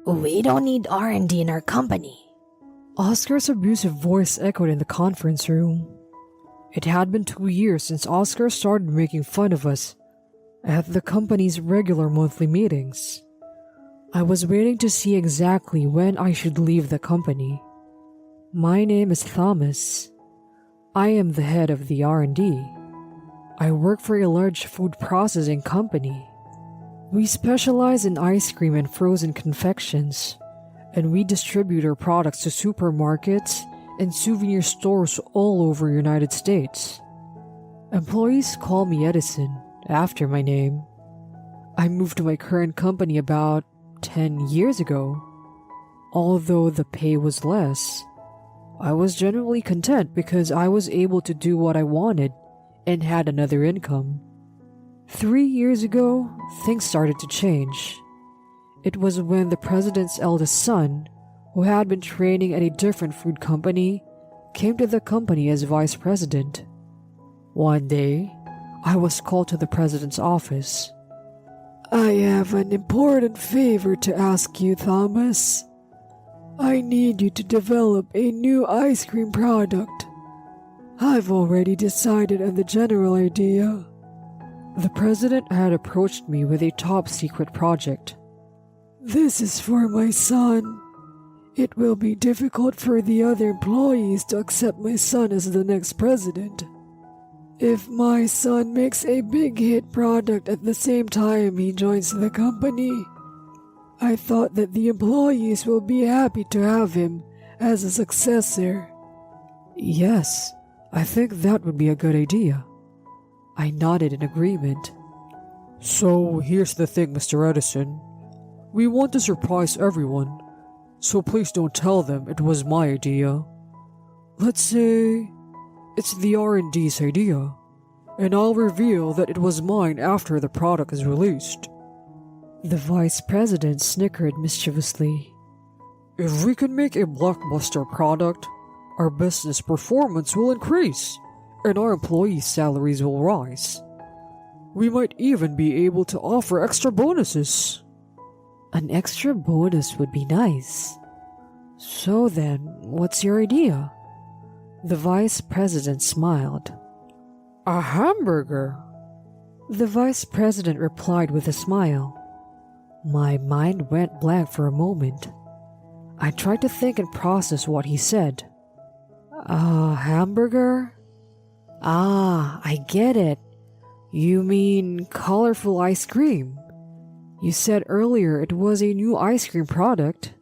We don't need R&D in our company. Oscar's abusive voice echoed in the conference room. It had been 2 years since Oscar started making fun of us at the company's regular monthly meetings. I was waiting to see exactly when I should leave the company. My name is Thomas. I am the head of the R&D. I work for a large food processing company. We specialize in ice cream and frozen confections, and we distribute our products to supermarkets and souvenir stores all over the United States. Employees call me Edison, after my name. I moved to my current company about 10 years ago. Although the pay was less, I was generally content because I was able to do what I wanted and had another income. 3 years ago, things started to change. It was when the president's eldest son, who had been training at a different food company, came to the company as vice president. One day, I was called to the president's office. "I have an important favor to ask you, Thomas. I need you to develop a new ice cream product. I've already decided on the general idea." The president had approached me with a top-secret project. "This is for my son. It will be difficult for the other employees to accept my son as the next president. If my son makes a big hit product at the same time he joins the company, I thought that the employees will be happy to have him as a successor." "Yes, I think that would be a good idea." I nodded in agreement. "So here's the thing, Mr. Edison. We want to surprise everyone, so please don't tell them it was my idea. Let's say it's the R&D's idea, and I'll reveal that it was mine after the product is released." The vice president snickered mischievously. "If we can make a blockbuster product, our business performance will increase, and our employees' salaries will rise. We might even be able to offer extra bonuses." "An extra bonus would be nice. So then, what's your idea?" The vice president smiled. "A hamburger." The vice president replied with a smile. My mind went blank for a moment. I tried to think and process what he said. "A hamburger? Ah, I get it. You mean colorful ice cream. You said earlier it was a new ice cream product.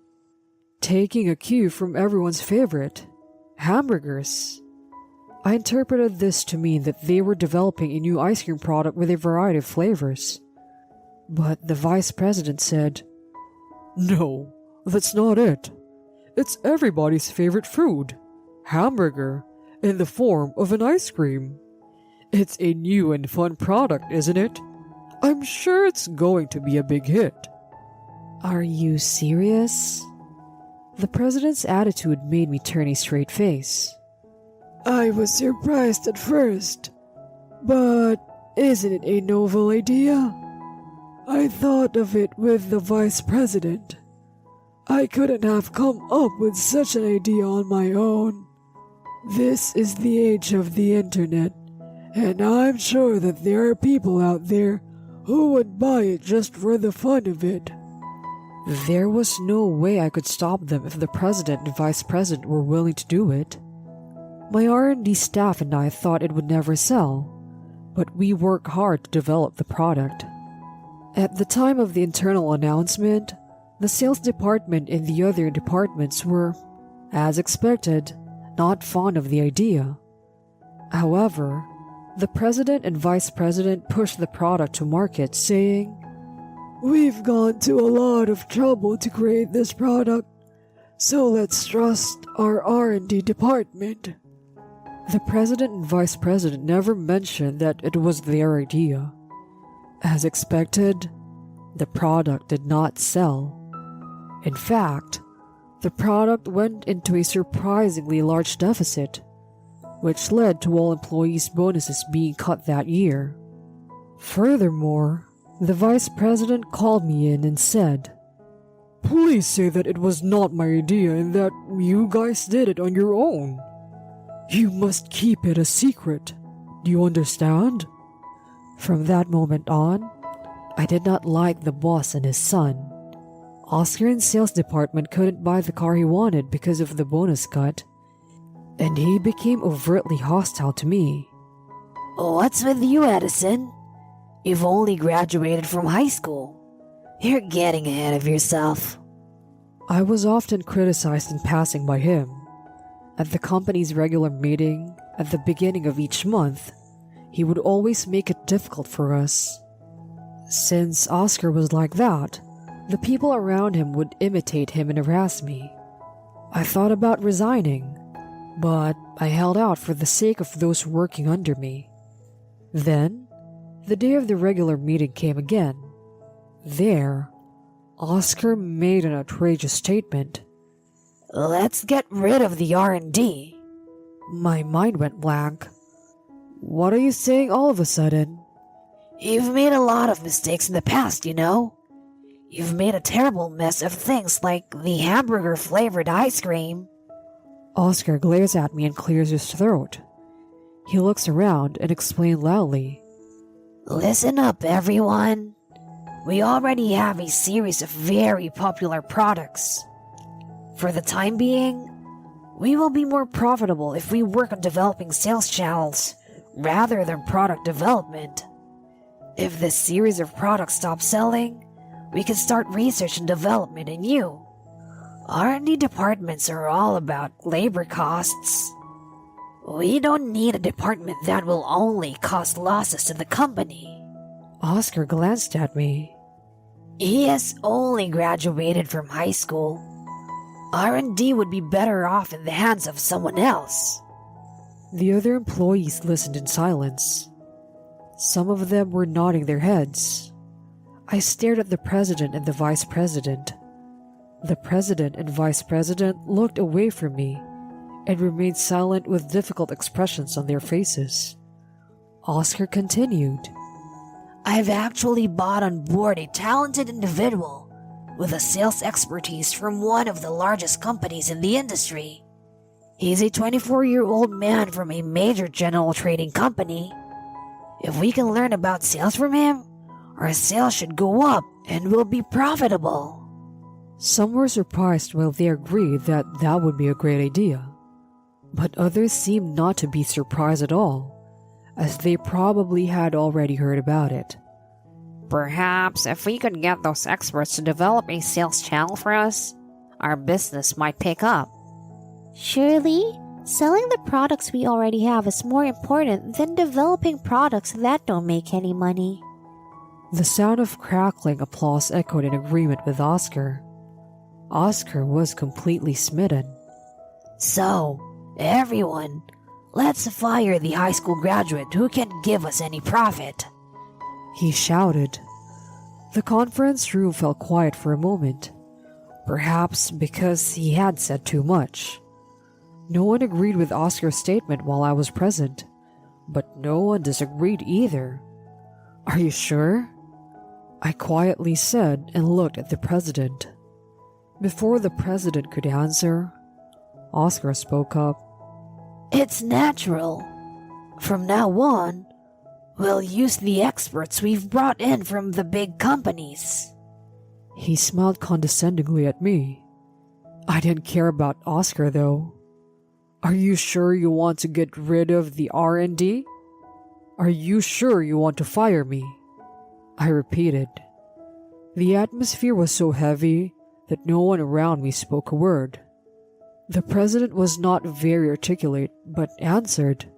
Taking a cue from everyone's favorite, hamburgers." I interpreted this to mean that they were developing a new ice cream product with a variety of flavors. But the vice president said, "No, that's not it. It's everybody's favorite food, hamburger, in the form of an ice cream. It's a new and fun product, isn't it? I'm sure it's going to be a big hit." "Are you serious?" The president's attitude made me turn a straight face. "I was surprised at first, but isn't it a novel idea? I thought of it with the vice president. I couldn't have come up with such an idea on my own. This is the age of the internet, and I'm sure that there are people out there who would buy it just for the fun of it." There was no way I could stop them if the president and vice president were willing to do it. My R&D staff and I thought it would never sell, but we worked hard to develop the product. At the time of the internal announcement, the sales department and the other departments were, as expected, not fond of the idea. However, the president and vice president pushed the product to market, saying, "We've gone to a lot of trouble to create this product, so let's trust our R&D department." The president and vice president never mentioned that it was their idea. As expected, the product did not sell. In fact, the product went into a surprisingly large deficit, which led to all employees' bonuses being cut that year. Furthermore, the vice president called me in and said, Please say that it was not my idea and that you guys did it on your own. You must keep it a secret. Do you understand? From that moment on, I did not like the boss and his son. Oscar in sales department couldn't buy the car he wanted because of the bonus cut, and he became overtly hostile to me. What's with you, Edison? You've only graduated from high school. You're getting ahead of yourself. I was often criticized in passing by him. At the company's regular meeting, at the beginning of each month, he would always make it difficult for us. Since Oscar was like that, the people around him would imitate him and harass me. I thought about resigning, but I held out for the sake of those working under me. Then, the day of the regular meeting came again. There, Oscar made an outrageous statement. Let's get rid of the R&D. My mind went blank. What are you saying all of a sudden? You've made a lot of mistakes in the past, you know. You've made a terrible mess of things like the hamburger-flavored ice cream. Oscar glares at me and clears his throat. He looks around and explains loudly. Listen up, everyone. We already have a series of very popular products. For the time being, we will be more profitable if we work on developing sales channels rather than product development. If this series of products stops selling, we can start research and development in new. R&D departments are all about labor costs. We don't need a department that will only cause losses to the company. Oscar glanced at me. He has only graduated from high school. R&D would be better off in the hands of someone else. The other employees listened in silence. Some of them were nodding their heads. I stared at the president and the vice president. The president and vice president looked away from me and remained silent with difficult expressions on their faces. Oscar continued. I've actually bought on board a talented individual with a sales expertise from one of the largest companies in the industry. He's a 24-year-old man from a major general trading company. If we can learn about sales from him, our sales should go up and we'll be profitable. Some were surprised while they agreed that that would be a great idea. But others seemed not to be surprised at all, as they probably had already heard about it. Perhaps if we could get those experts to develop a sales channel for us, our business might pick up. Surely, selling the products we already have is more important than developing products that don't make any money. The sound of crackling applause echoed in agreement with Oscar. Oscar was completely smitten. So, everyone, let's fire the high school graduate who can't give us any profit. He shouted. The conference room fell quiet for a moment, perhaps because he had said too much. No one agreed with Oscar's statement while I was present, but no one disagreed either. Are you sure? I quietly said and looked at the president. Before the president could answer, Oscar spoke up. It's natural. From now on, we'll use the experts we've brought in from the big companies. He smiled condescendingly at me. I didn't care about Oscar though. Are you sure you want to get rid of the R&D? Are you sure you want to fire me? I repeated. The atmosphere was so heavy that no one around me spoke a word. The president was not very articulate, but answered.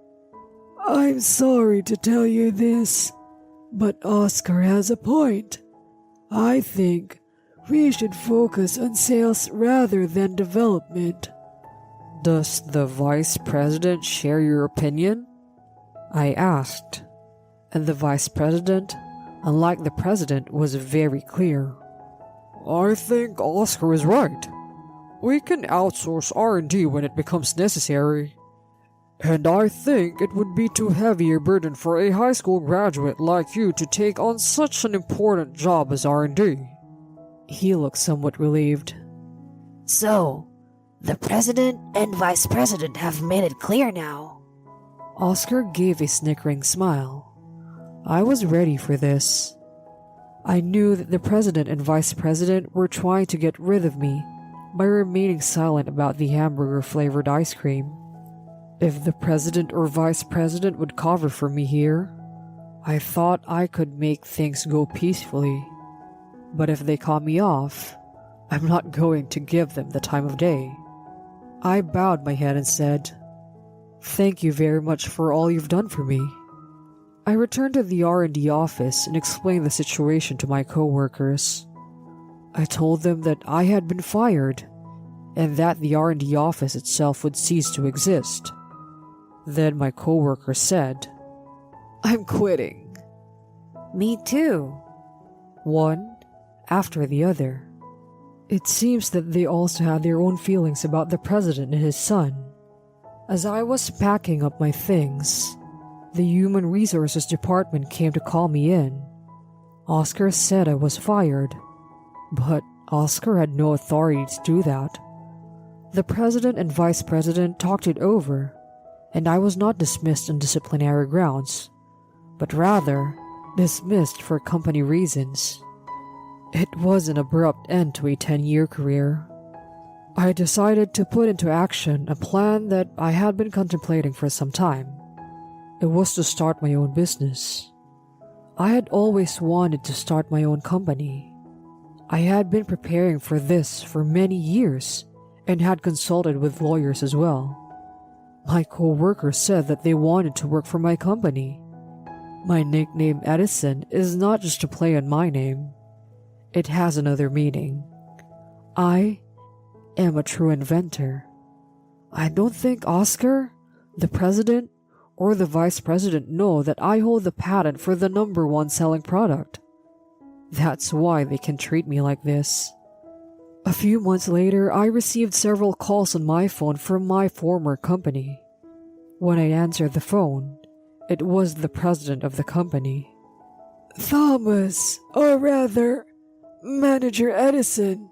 I'm sorry to tell you this, but Oscar has a point. I think we should focus on sales rather than development. Does the vice president share your opinion? I asked, and the vice president, unlike the president, was very clear. I think Oscar is right. We can outsource R&D when it becomes necessary. And I think it would be too heavy a burden for a high school graduate like you to take on such an important job as R&D. He looked somewhat relieved. So, the president and vice president have made it clear now. Oscar gave a snickering smile. I was ready for this. I knew that the president and vice president were trying to get rid of me by remaining silent about the hamburger-flavored ice cream. If the president or vice president would cover for me here, I thought I could make things go peacefully. But if they caught me off, I'm not going to give them the time of day. I bowed my head and said, "Thank you very much for all you've done for me." I returned to the R&D office and explained the situation to my coworkers. I told them that I had been fired and that the R&D office itself would cease to exist. Then my coworker said, "I'm quitting." Me too. One after the other. It seems that they also had their own feelings about the president and his son. As I was packing up my things, the Human Resources Department came to call me in. Oscar said I was fired, but Oscar had no authority to do that. The president and vice president talked it over, and I was not dismissed on disciplinary grounds, but rather dismissed for company reasons. It was an abrupt end to a 10-year career. I decided to put into action a plan that I had been contemplating for some time. It was to start my own business. I had always wanted to start my own company. I had been preparing for this for many years and had consulted with lawyers as well. My co-workers said that they wanted to work for my company. My nickname Edison is not just a play on my name. It has another meaning. I am a true inventor. I don't think Oscar, the president, or the vice president know that I hold the patent for the #1 selling product. That's why they can treat me like this. A few months later, I received several calls on my phone from my former company. When I answered the phone, it was the president of the company. "Thomas, or rather, Manager Edison,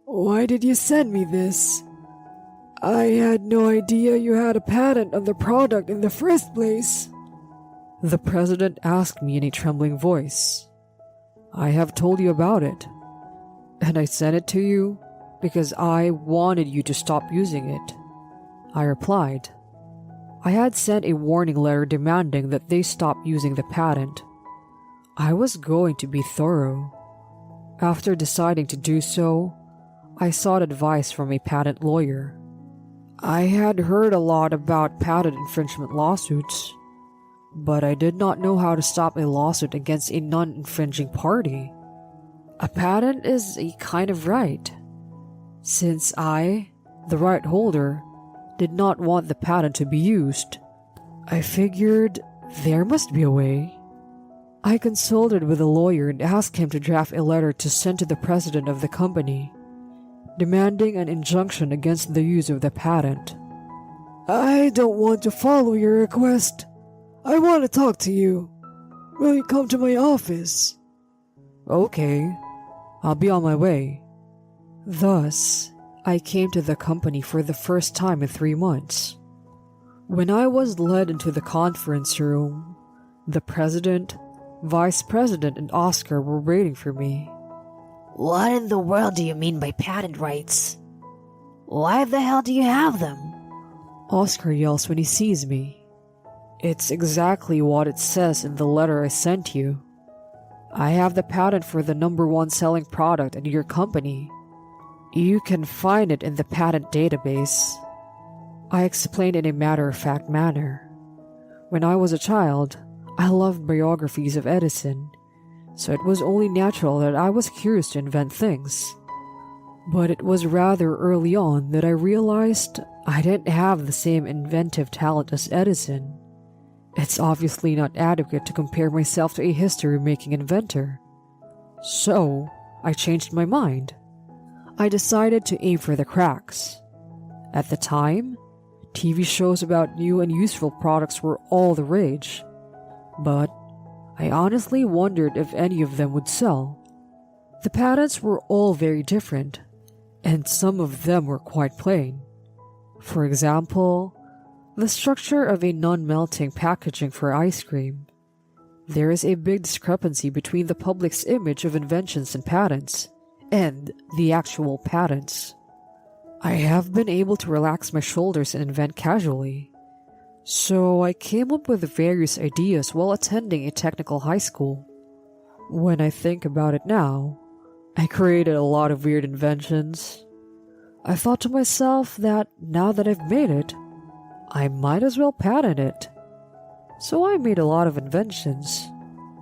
why did you send me this? I had no idea you had a patent on the product in the first place." The president asked me in a trembling voice. "I have told you about it, and I sent it to you because I wanted you to stop using it," I replied. I had sent a warning letter demanding that they stop using the patent. I was going to be thorough. After deciding to do so, I sought advice from a patent lawyer. I had heard a lot about patent infringement lawsuits, but I did not know how to stop a lawsuit against a non-infringing party. A patent is a kind of right. Since I, the right holder, did not want the patent to be used, I figured there must be a way. I consulted with a lawyer and asked him to draft a letter to send to the president of the company, demanding an injunction against the use of the patent. "I don't want to follow your request. I want to talk to you. Will you come to my office?" "Okay, I'll be on my way." Thus, I came to the company for the first time in 3 months. When I was led into the conference room, the president, vice president, and Oscar were waiting for me. What in the world do you mean by patent rights? Why the hell do you have them? Oscar yells when he sees me. It's exactly what it says in the letter I sent you. I have the patent for the #1 selling product at your company. You can find it in the patent database. I explained in a matter-of-fact manner. When I was a child, I loved biographies of Edison, so it was only natural that I was curious to invent things. But it was rather early on that I realized I didn't have the same inventive talent as Edison. It's obviously not adequate to compare myself to a history-making inventor. So, I changed my mind. I decided to aim for the cracks. At the time, TV shows about new and useful products were all the rage. But I honestly wondered if any of them would sell. The patents were all very different, and some of them were quite plain. For example, the structure of a non-melting packaging for ice cream. There is a big discrepancy between the public's image of inventions and patents, and the actual patents. I have been able to relax my shoulders and invent casually. So I came up with various ideas while attending a technical high school. When I think about it now, I created a lot of weird inventions. I thought to myself that now that I've made it, I might as well patent it. So I made a lot of inventions,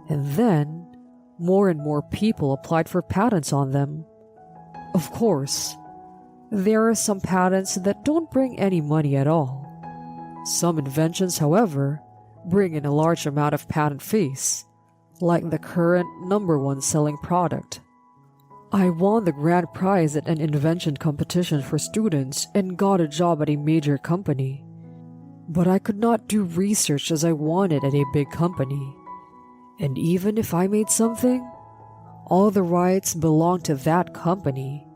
and then more and more people applied for patents on them. Of course, there are some patents that don't bring any money at all. Some inventions, however, bring in a large amount of patent fees, like the current #1 selling product. I won the grand prize at an invention competition for students and got a job at a major company. But I could not do research as I wanted at a big company. And even if I made something, all the rights belonged to that company.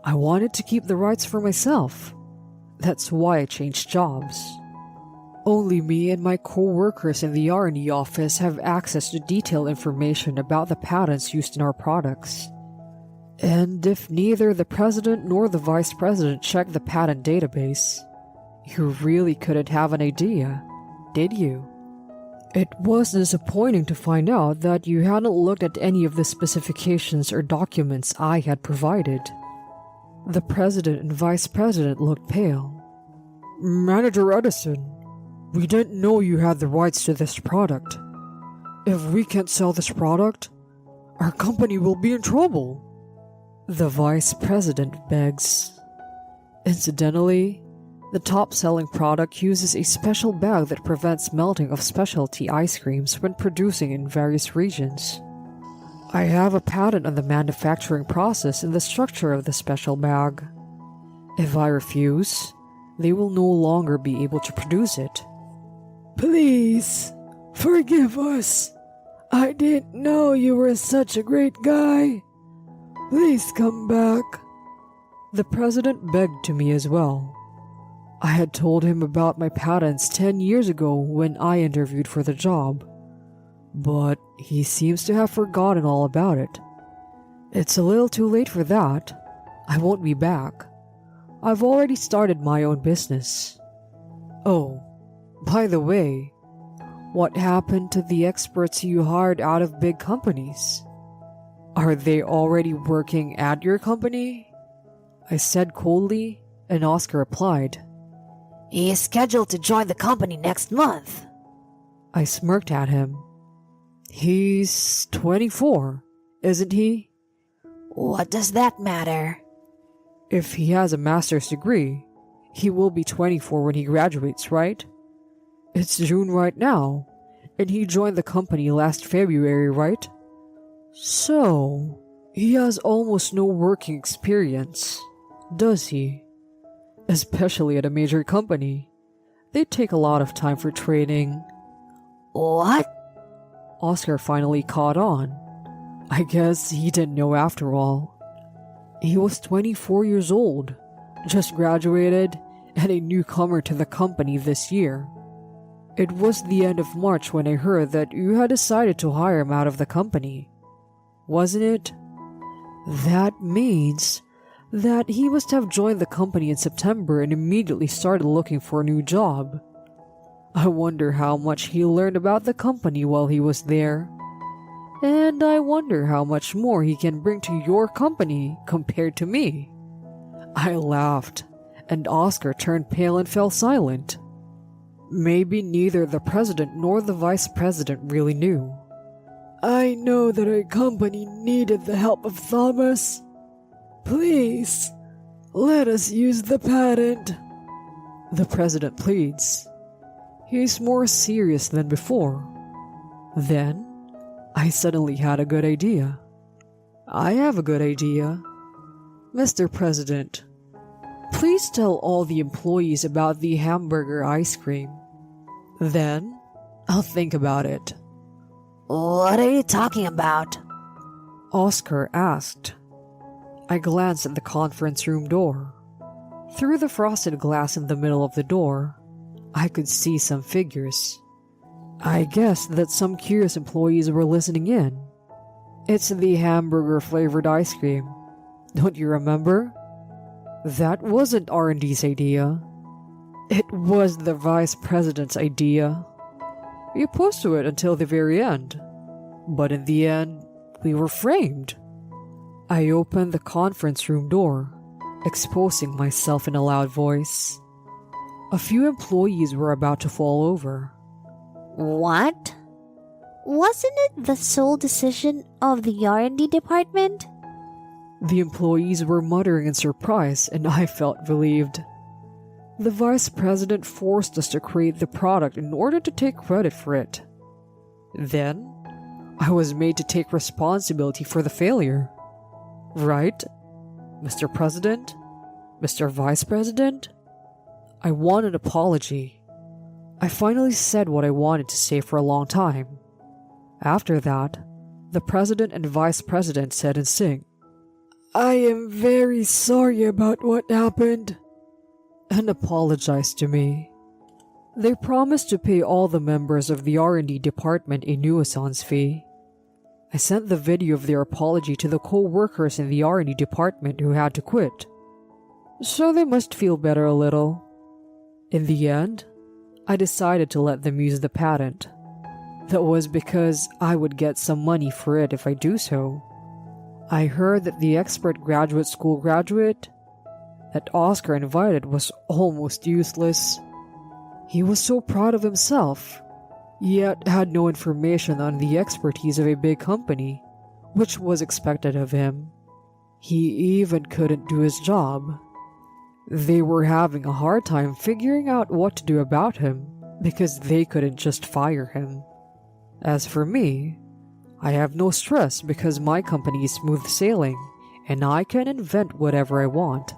I wanted to keep the rights for myself. That's why I changed jobs. Only me and my co-workers in the R&D office have access to detailed information about the patents used in our products. And if neither the president nor the vice president checked the patent database, you really couldn't have an idea, did you? It was disappointing to find out that you hadn't looked at any of the specifications or documents I had provided. The president and vice president looked pale. Manager Edison, we didn't know you had the rights to this product. If we can't sell this product, our company will be in trouble. The vice president begs. Incidentally, the top-selling product uses a special bag that prevents melting of specialty ice creams when producing in various regions. I have a patent on the manufacturing process and the structure of the special bag. If I refuse, they will no longer be able to produce it. Please, forgive us. I didn't know you were such a great guy. Please come back. The president begged to me as well. I had told him about my patents 10 years ago when I interviewed for the job, but he seems to have forgotten all about it. It's a little too late for that. I won't be back. I've already started my own business. Oh, by the way, what happened to the experts you hired out of big companies? Are they already working at your company? I said coldly, and Oscar replied, He is scheduled to join the company next month. I smirked at him. He's 24, isn't he? What does that matter? If he has a master's degree, he will be 24 when he graduates, right? It's June right now, and he joined the company last February, right? So, he has almost no working experience, does he? Especially at a major company. They take a lot of time for training. What? Oscar finally caught on. I guess he didn't know after all. He was 24 years old, just graduated, and a newcomer to the company this year. It was the end of March when I heard that you had decided to hire him out of the company. Wasn't it? That means that he must have joined the company in September and immediately started looking for a new job. I wonder how much he learned about the company while he was there. And I wonder how much more he can bring to your company compared to me. I laughed, and Oscar turned pale and fell silent. Maybe neither the president nor the vice president really knew. I know that our company needed the help of Thomas. Please, let us use the patent. The president pleads. He's more serious than before. Then, I suddenly had a good idea. I have a good idea. Mr. President, please tell all the employees about the hamburger ice cream. Then, I'll think about it. What are you talking about? Oscar asked. I glanced at the conference room door. Through the frosted glass in the middle of the door, I could see some figures. I guessed that some curious employees were listening in. It's the hamburger-flavored ice cream. Don't you remember? That wasn't R&D's idea. It was the vice president's idea. We opposed to it until the very end. But in the end, we were framed. I opened the conference room door, exposing myself in a loud voice. A few employees were about to fall over. What? Wasn't it the sole decision of the R&D department? The employees were muttering in surprise, and I felt relieved. The vice president forced us to create the product in order to take credit for it. Then, I was made to take responsibility for the failure. Right, Mr. President? Mr. Vice President? I want an apology. I finally said what I wanted to say for a long time. After that, the president and vice president said in sync, "I am very sorry about what happened," and apologized to me. They promised to pay all the members of the R&D department a nuisance fee. I sent the video of their apology to the co-workers in the R&D department who had to quit, so they must feel better a little. In the end, I decided to let them use the patent. That was because I would get some money for it if I do so. I heard that the expert graduate school graduate that Oscar invited was almost useless. He was so proud of himself, yet had no information on the expertise of a big company, which was expected of him. He even couldn't do his job. They were having a hard time figuring out what to do about him because they couldn't just fire him. As for me, I have no stress because my company is smooth sailing and I can invent whatever I want.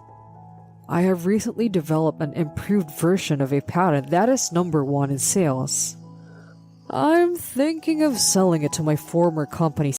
I have recently developed an improved version of a patent that is #1 in sales. I'm thinking of selling it to my former company